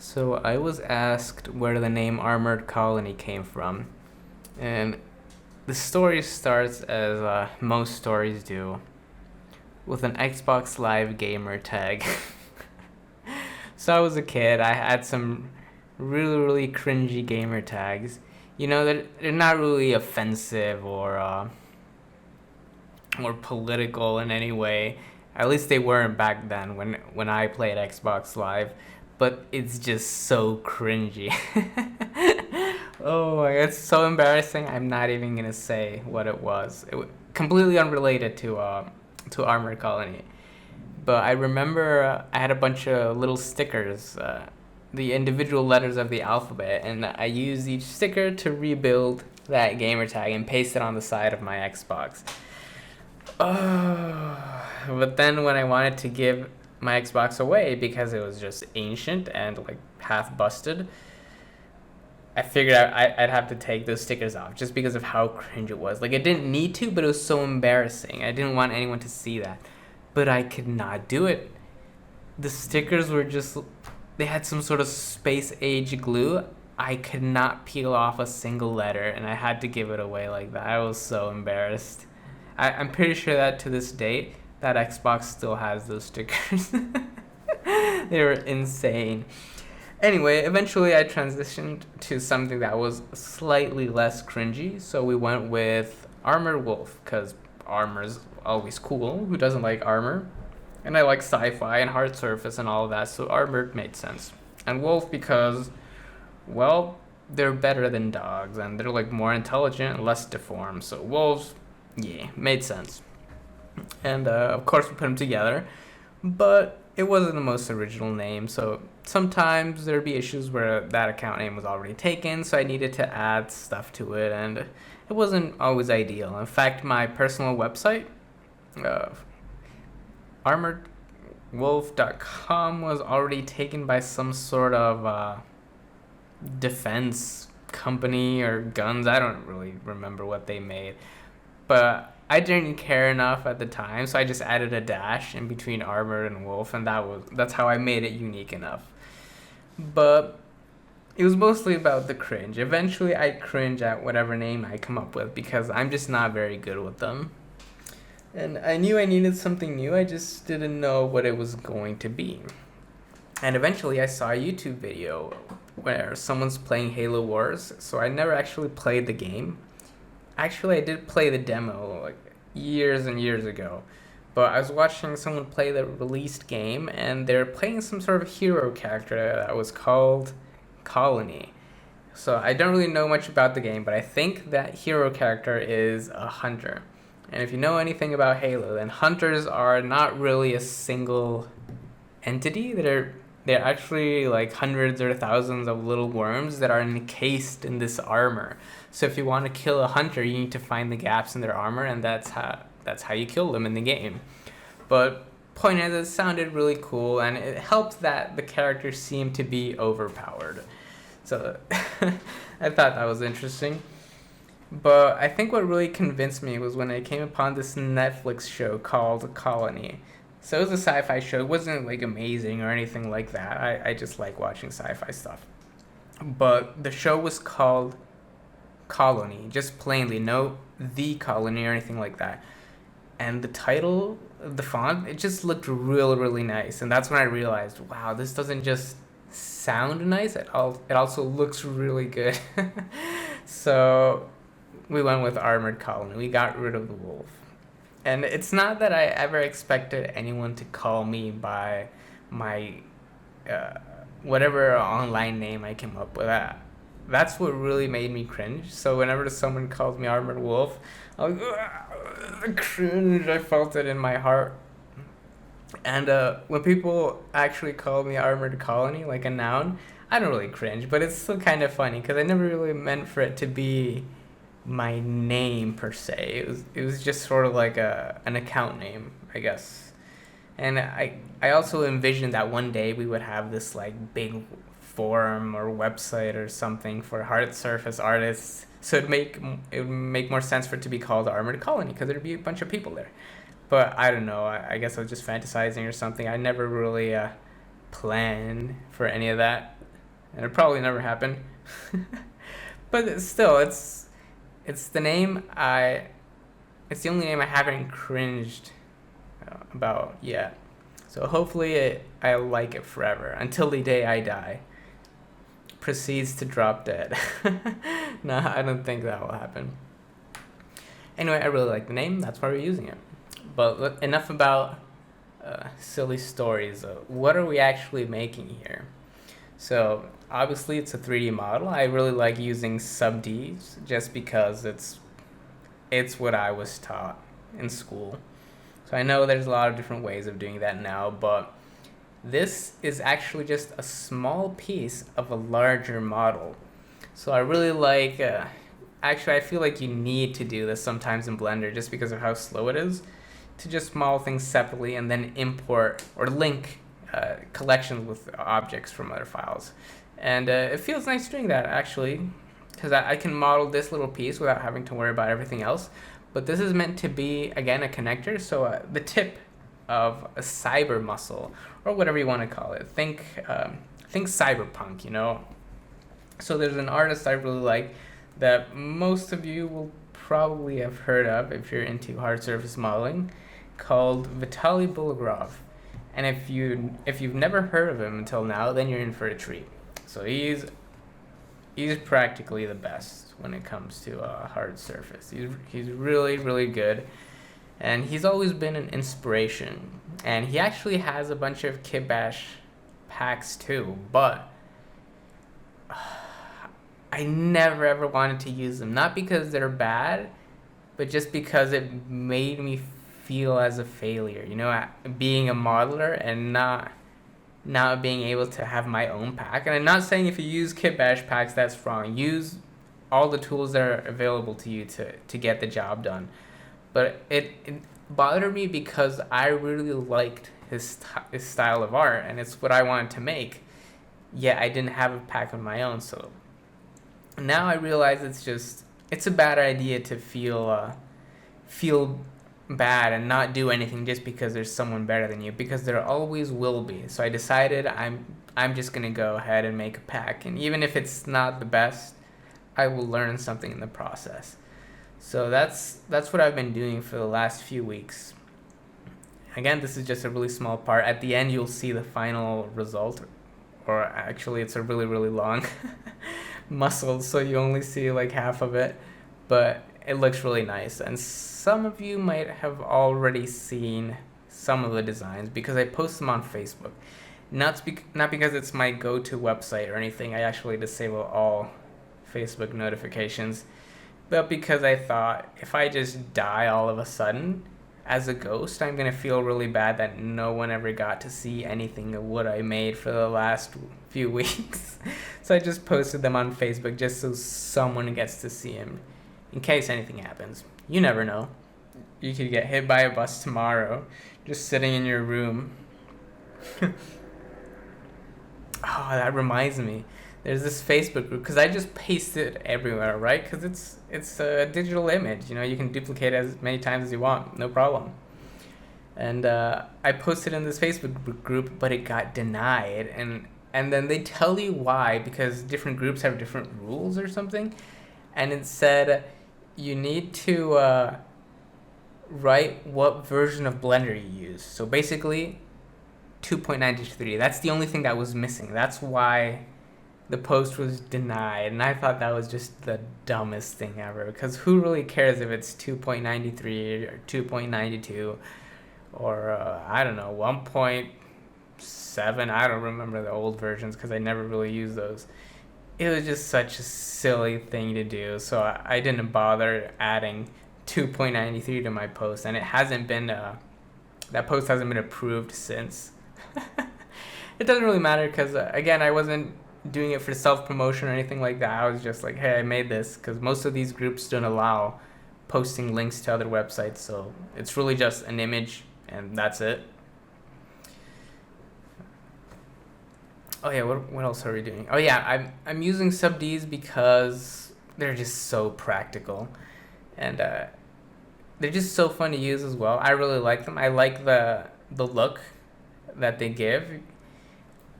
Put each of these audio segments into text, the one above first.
So I was asked where the name Armored Colony came from, and the story starts as most stories do, with an Xbox Live gamer tag. So I was a kid, I had some really cringy gamer tags. They're not really offensive or political in any way. At least they weren't back then when I played Xbox Live. But it's just so cringy. Oh my god, it's so embarrassing. I'm not even gonna say what it was. Completely unrelated to Armored Colony. But I remember I had a bunch of little stickers, the individual letters of the alphabet, and I used each sticker to rebuild that gamer tag and paste it on the side of my Xbox. Oh, but then when I wanted to give my Xbox away because it was just ancient and like half busted, I figured I'd have to take those stickers off just because of how cringe it was. Like, I didn't need to, but it was so embarrassing. I didn't want anyone to see that. But I could not do it. The stickers were just, they had some sort of space age glue. I could not peel off a single letter, and I had to give it away like that. I was so embarrassed. I'm pretty sure that to this date, that Xbox still has those stickers. They were insane. Anyway, eventually I transitioned to something that was slightly less cringy, so we went with Armored Wolf, because armor's always cool. Who doesn't like armor? And I like sci-fi and hard surface and all of that, so Armored made sense. And Wolf because, well, they're better than dogs, and they're like more intelligent and less deformed, so wolves, yeah, made sense. And of course we put them together, but it wasn't the most original name, so sometimes there'd be issues where that account name was already taken, so I needed to add stuff to it, and it wasn't always ideal. In fact, my personal website, uh, armoredwolf.com, was already taken by some sort of defense company or guns. I don't really remember what they made, but I didn't care enough at the time, so I just added a dash in between Armored and Wolf, and that's how I made it unique enough. But it was mostly about the cringe. Eventually, I cringe at whatever name I come up with because I'm just not very good with them. And I knew I needed something new, I just didn't know what it was going to be. And eventually, I saw a YouTube video where someone's playing Halo Wars, so I never actually played the game. Actually, I did play the demo like years and years ago, but I was watching someone play the released game, and they're playing some sort of hero character that was called Colony. So I don't really know much about the game, but I think that hero character is a hunter. And if you know anything about Halo, then hunters are not really a single entity. They're actually like hundreds or thousands of little worms that are encased in this armor. So if you want to kill a hunter, you need to find the gaps in their armor, and that's how you kill them in the game. But point is, it sounded really cool, and it helped that the characters seemed to be overpowered. So I thought that was interesting. But I think what really convinced me was when I came upon this Netflix show called Colony. So it was a sci-fi show. It wasn't like amazing or anything like that. I just like watching sci-fi stuff. But the show was called Colony, just plainly, no The Colony or anything like that. And the title, the font, it just looked really nice. And that's when I realized, wow, this doesn't just sound nice, it also looks really good. So we went with Armored Colony. We got rid of the wolf. And it's not that I ever expected anyone to call me by my uh, whatever online name I came up with. That's what really made me cringe. So whenever someone called me Armored Wolf, I was like, cringe. I felt it in my heart. And when people actually call me Armored Colony, like a noun, I don't really cringe, but it's still kind of funny because I never really meant for it to be my name per se. It was just sort of like an account name, I guess. And I also envisioned that one day we would have this like big forum or website or something for hard surface artists. So it would make more sense for it to be called Armored Colony because there'd be a bunch of people there. But I don't know. I guess I was just fantasizing or something. I never really planned for any of that. and it probably never happened. But still, it's the name it's the only name I haven't cringed about yet. So hopefully I like it forever until the day I die. Proceeds to drop dead. No, I don't think that will happen. Anyway, I really like the name. That's why we're using it. But enough about silly stories. What are we actually making here? So obviously it's a 3D model. I really like using sub-Ds just because it's what I was taught in school. So I know there's a lot of different ways of doing that now, but this is actually just a small piece of a larger model. So I really like, actually I feel like you need to do this sometimes in Blender just because of how slow it is, to just model things separately and then import or link collections with objects from other files. And it feels nice doing that actually, because I can model this little piece without having to worry about everything else. But this is meant to be, again, a connector, so the tip of a cyber muscle, or whatever you want to call it. Think cyberpunk, you know? So there's an artist I really like that most of you will probably have heard of if you're into hard surface modeling, called Vitaly Bulgakov. And if you've never heard of him until now, then you're in for a treat. So he's practically the best when it comes to hard surface. He's really, really good. And he's always been an inspiration. And he actually has a bunch of Kit Bash packs too, but I never ever wanted to use them. Not because they're bad, but just because it made me feel as a failure, you know, being a modeler and not being able to have my own pack. And I'm not saying if you use Kit Bash packs that's wrong. Use all the tools that are available to you to get the job done. But it bothered me because I really liked his style of art, and it's what I wanted to make. Yet I didn't have a pack of my own, so now I realize it's a bad idea to feel bad and not do anything just because there's someone better than you, because there always will be. So I decided I'm just gonna go ahead and make a pack, and even if it's not the best, I will learn something in the process. So that's what I've been doing for the last few weeks. Again, this is just a really small part. At the end, you'll see the final result, or actually, it's a really, really long muscle, so you only see like half of it, but it looks really nice. And some of you might have already seen some of the designs because I post them on Facebook. Not because it's my go-to website or anything. I actually disable all Facebook notifications, but because I thought if I just die all of a sudden as a ghost, I'm gonna feel really bad that no one ever got to see anything of what I made for the last few weeks. So I just posted them on Facebook just so someone gets to see them in case anything happens. You never know. You could get hit by a bus tomorrow just sitting in your room. Oh, that reminds me. There's this Facebook group, because I just paste it everywhere, right? Because it's a digital image, you know, you can duplicate it as many times as you want, no problem. And I posted in this Facebook group, but it got denied, and then they tell you why, because different groups have different rules or something, and it said you need to write what version of Blender you use. So basically 2.93. That's the only thing that was missing. That's why the post was denied, and I thought that was just the dumbest thing ever, because who really cares if it's 2.93 or 2.92 or I don't know, 1.7. I don't remember the old versions because I never really used those. It was just such a silly thing to do, so I didn't bother adding 2.93 to my post, and it hasn't been that post hasn't been approved since. It doesn't really matter because again, I wasn't doing it for self-promotion or anything like that. I was just like, hey, I made this, because most of these groups don't allow posting links to other websites, so it's really just an image and that's it. Oh yeah, what else are we doing? Oh yeah, I'm using sub-Ds because they're just so practical, and they're just so fun to use as well. I really like them. I like the look that they give,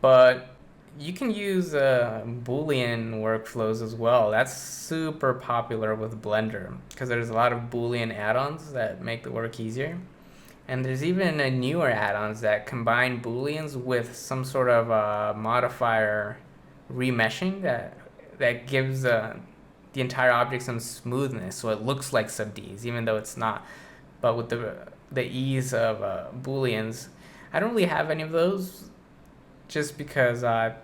but you can use Boolean workflows as well. That's super popular with Blender because there's a lot of Boolean add-ons that make the work easier. And there's even a newer add-ons that combine Booleans with some sort of modifier remeshing that gives the entire object some smoothness, so it looks like sub-Ds, even though it's not. But with the ease of Booleans, I don't really have any of those, just because I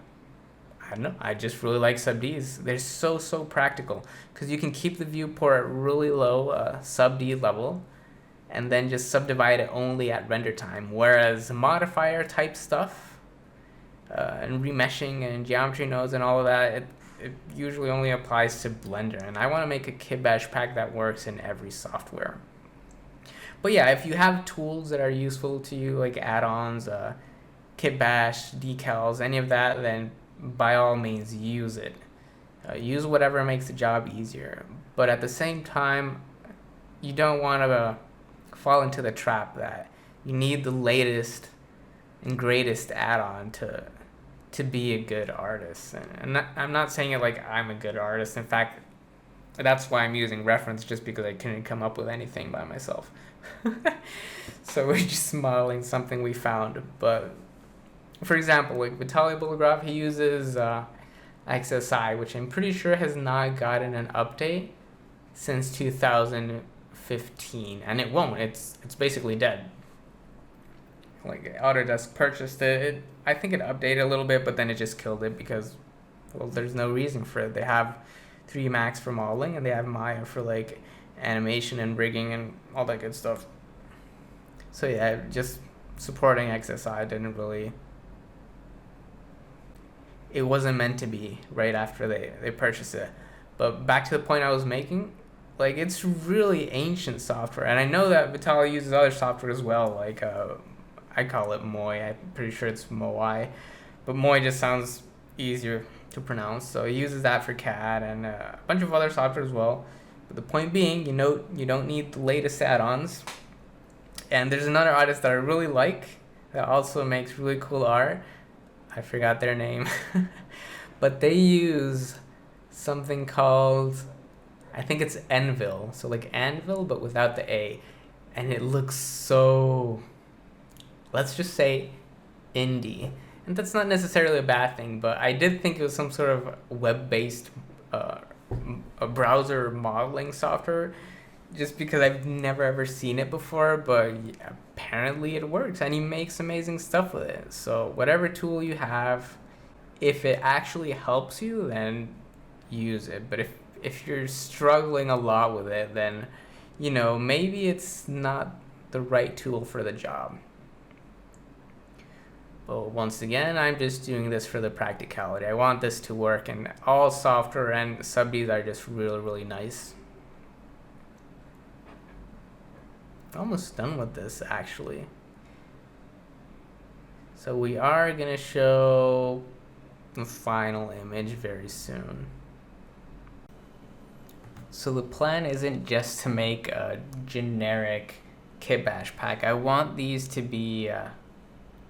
don't know. I just really like sub-Ds. They're so practical because you can keep the viewport at really low sub-D level, and then just subdivide it only at render time. Whereas modifier type stuff and remeshing and geometry nodes and all of that, it usually only applies to Blender. And I want to make a kit bash pack that works in every software. But yeah, if you have tools that are useful to you, like add-ons, kit bash, decals, any of that, then by all means use it. Use whatever makes the job easier. But at the same time, you don't want to fall into the trap that you need the latest and greatest add-on to be a good artist. And I'm not saying it like I'm a good artist. In fact, that's why I'm using reference, just because I couldn't come up with anything by myself. So we're just modeling something we found. But for example, like Vitaly Bulgakov, he uses XSI, which I'm pretty sure has not gotten an update since 2015, and it won't. It's basically dead. Like Autodesk purchased it. I think it updated a little bit, but then it just killed it because, well, there's no reason for it. They have 3D Max for modeling, and they have Maya for like animation and rigging and all that good stuff. So yeah, just supporting XSI didn't really. It wasn't meant to be right after they purchased it. But back to the point I was making, like, it's really ancient software. And I know that Vitaly uses other software as well, like I call it Moi. I'm pretty sure it's Moai. But Moi just sounds easier to pronounce. So he uses that for CAD and a bunch of other software as well. But the point being, you don't need the latest add-ons. And there's another artist that I really like that also makes really cool art. I forgot their name. But they use something called, I think it's Anvil. So like Anvil, but without the A. And it looks so, let's just say, indie. And that's not necessarily a bad thing, but I did think it was some sort of web-based a browser modeling software, just because I've never ever seen it before, but apparently it works, and he makes amazing stuff with it. So whatever tool you have, if it actually helps you, then use it. But if you're struggling a lot with it, then maybe it's not the right tool for the job. But once again, I'm just doing this for the practicality. I want this to work, and all software and sub-Ds are just really nice. Almost done with this, actually. So we are gonna show the final image very soon. So the plan isn't just to make a generic kit bash pack. I want these to be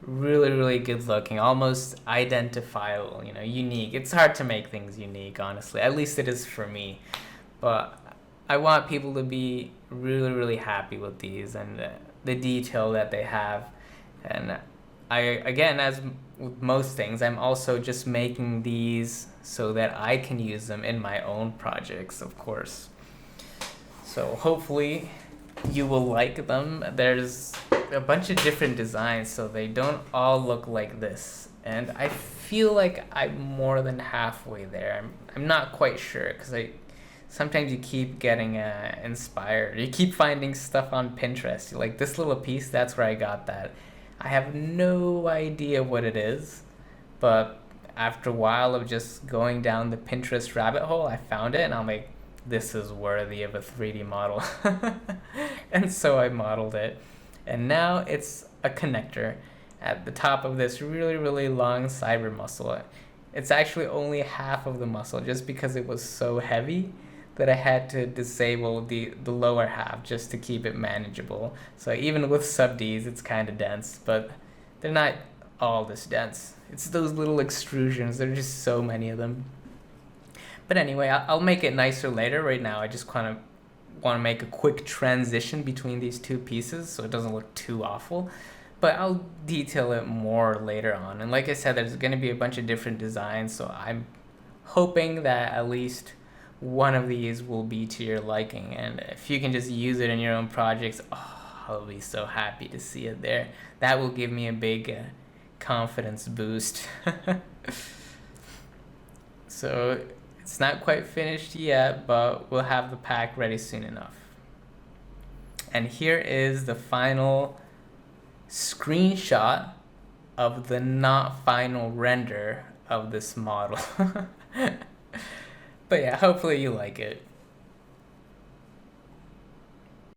really good looking, almost identifiable, unique. It's hard to make things unique, honestly. At least it is for me. But I want people to be really happy with these and the detail that they have. And again, as with most things, I'm also just making these so that I can use them in my own projects, of course. So hopefully you will like them. There's a bunch of different designs, so they don't all look like this. And I feel like I'm more than halfway there. I'm not quite sure, because sometimes you keep getting inspired. You keep finding stuff on Pinterest. You're like, this little piece, that's where I got that. I have no idea what it is, but after a while of just going down the Pinterest rabbit hole, I found it, and I'm like, this is worthy of a 3D model. And so I modeled it. And now it's a connector at the top of this really long cyber muscle. It's actually only half of the muscle, just because it was so heavy that I had to disable the lower half just to keep it manageable. So even with sub-Ds, it's kind of dense, but they're not all this dents. It's those little extrusions. There are just so many of them. But anyway, I'll make it nicer later. Right now, I just kind of want to make a quick transition between these two pieces so it doesn't look too awful. But I'll detail it more later on. And like I said, there's going to be a bunch of different designs, so I'm hoping that at least one of these will be to your liking. And if you can just use it in your own projects, I'll be so happy to see it there. That will give me a big confidence boost. So it's not quite finished yet, but we'll have the pack ready soon enough. And here is the final screenshot of the not final render of this model. But yeah, hopefully you like it.